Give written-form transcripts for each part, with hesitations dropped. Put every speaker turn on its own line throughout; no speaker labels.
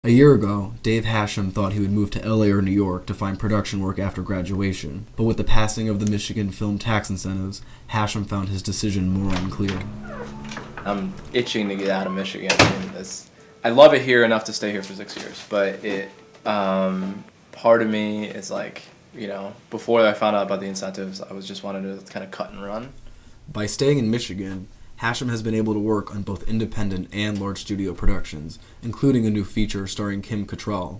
A year ago, Dave Hashem thought he would move to LA or New York to find production work after graduation, but with the passing of the Michigan film tax incentives, Hashem found his decision more unclear.
I'm itching to get out of Michigan. I love it here enough to stay here for 6 years, but part of me is like, before I found out about the incentives, I was just wanted to kind of cut and run.
By staying in Michigan, Hashem has been able to work on both independent and large studio productions, including a new feature starring Kim Cattrall.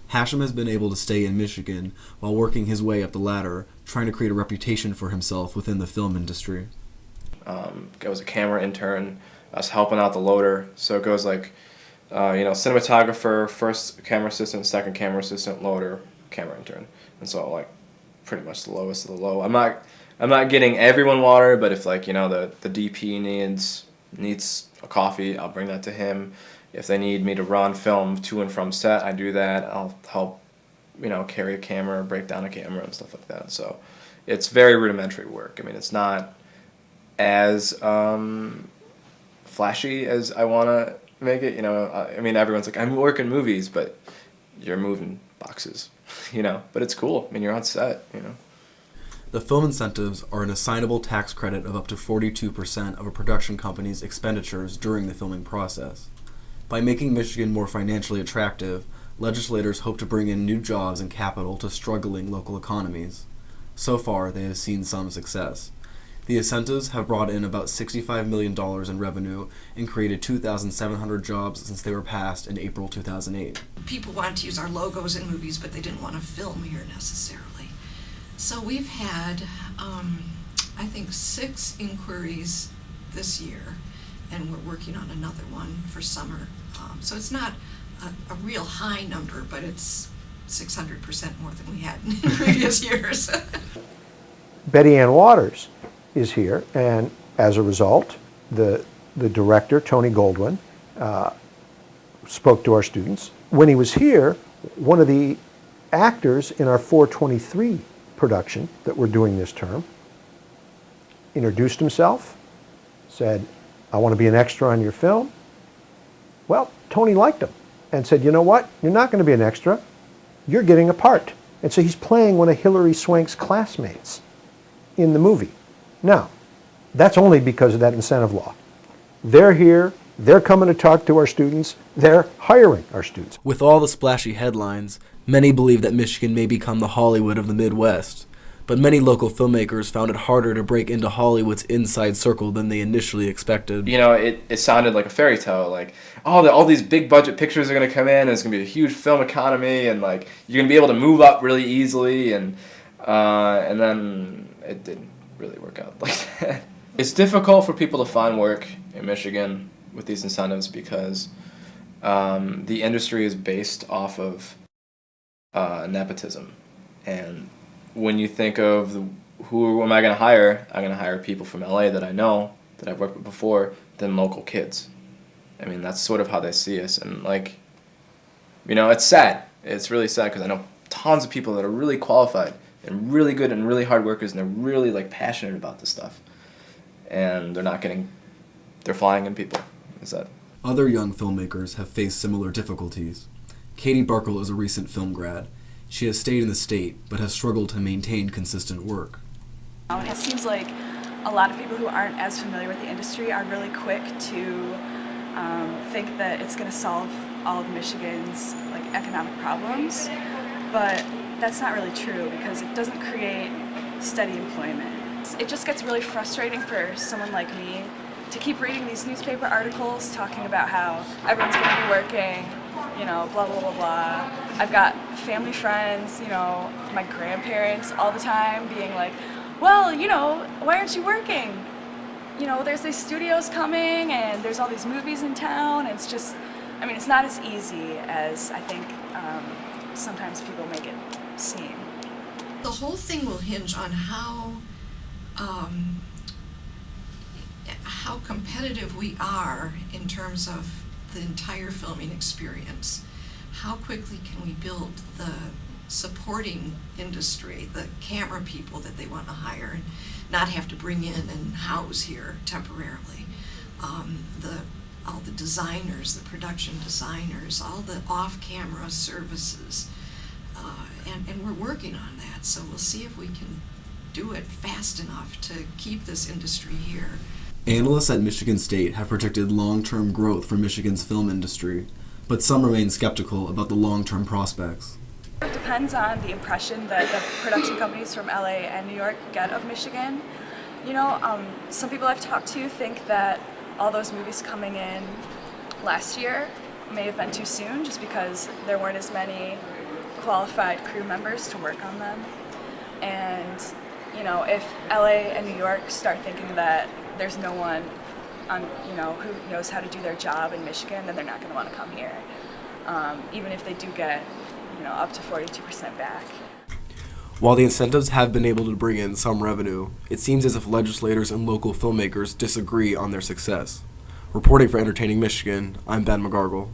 Hashem has been able to stay in Michigan while working his way up the ladder, trying to create a reputation for himself within the film industry.
I was a camera intern. I was helping out the loader. So it goes like, cinematographer, first camera assistant, second camera assistant, loader, camera intern. And so like pretty much the lowest of the low. I'm not getting everyone water, but if the DP needs a coffee, I'll bring that to him. If they need me to run film to and from set, I do that. I'll help, carry a camera, break down a camera and stuff like that. So it's very rudimentary work. I mean, it's not as flashy as I want to make it. Everyone's like, I'm working movies, but you're moving boxes, but it's cool. I mean, you're on set,
The film incentives are an assignable tax credit of up to 42% of a production company's expenditures during the filming process. By making Michigan more financially attractive, legislators hope to bring in new jobs and capital to struggling local economies. So far, they have seen some success. The incentives have brought in about $65 million in revenue and created 2,700 jobs since they were passed in April 2008.
People wanted to use our logos in movies, but they didn't want to film here necessarily. So we've had, I think, 6 inquiries this year, and we're working on another one for summer. So it's not a real high number, but it's 600% more than we had in previous years.
Betty Ann Waters is here, and as a result, the director, Tony Goldwyn, spoke to our students. When he was here, one of the actors in our 423 production that we're doing this term introduced himself, said, I want to be an extra on your film. Well, Tony liked him and said, you know what, you're not going to be an extra, you're getting a part. And so he's playing one of Hilary Swank's classmates in the movie. Now, that's only because of that incentive law. They're here, they're coming to talk to our students, they're hiring our students.
With all the splashy headlines, many believe that Michigan may become the Hollywood of the Midwest, but many local filmmakers found it harder to break into Hollywood's inside circle than they initially expected.
It sounded like a fairy tale, like, all these big budget pictures are going to come in, and it's going to be a huge film economy, and like you're going to be able to move up really easily, and then it didn't really work out like that. It's difficult for people to find work in Michigan with these incentives because the industry is based off of nepotism, and when you think of who am I going to hire, I'm going to hire people from LA that I know, that I've worked with before, than local kids. I mean, that's sort of how they see us, and it's sad. It's really sad because I know tons of people that are really qualified and really good and really hard workers, and they're really passionate about this stuff, and they're flying in people.
Other young filmmakers have faced similar difficulties. Katie Barkle is a recent film grad. She has stayed in the state, but has struggled to maintain consistent work.
It seems like a lot of people who aren't as familiar with the industry are really quick to think that it's going to solve all of Michigan's economic problems, but that's not really true because it doesn't create steady employment. It just gets really frustrating for someone like me to keep reading these newspaper articles talking about how everyone's going to be working, blah, blah, blah, blah. I've got family friends, my grandparents all the time being like, well, why aren't you working? There's these studios coming and there's all these movies in town. And it's just, it's not as easy as I think sometimes people make it seem.
The whole thing will hinge on how competitive we are in terms of the entire filming experience. How quickly can we build the supporting industry, the camera people that they want to hire and not have to bring in and house here temporarily. The all the designers, the production designers, all the off-camera services. And we're working on that, so we'll see if we can do it fast enough to keep this industry here.
Analysts at Michigan State have predicted long-term growth for Michigan's film industry, but some remain skeptical about the long-term prospects.
It depends on the impression that the production companies from LA and New York get of Michigan. You know, some people I've talked to think that all those movies coming in last year may have been too soon just because there weren't as many qualified crew members to work on them. And, you know, if LA and New York start thinking that there's no one on, you know, who knows how to do their job in Michigan, then they're not going to want to come here, even if they do get, you know, up to 42% back.
While the incentives have been able to bring in some revenue, it seems as if legislators and local filmmakers disagree on their success. Reporting for Entertaining Michigan, I'm Ben McGargle.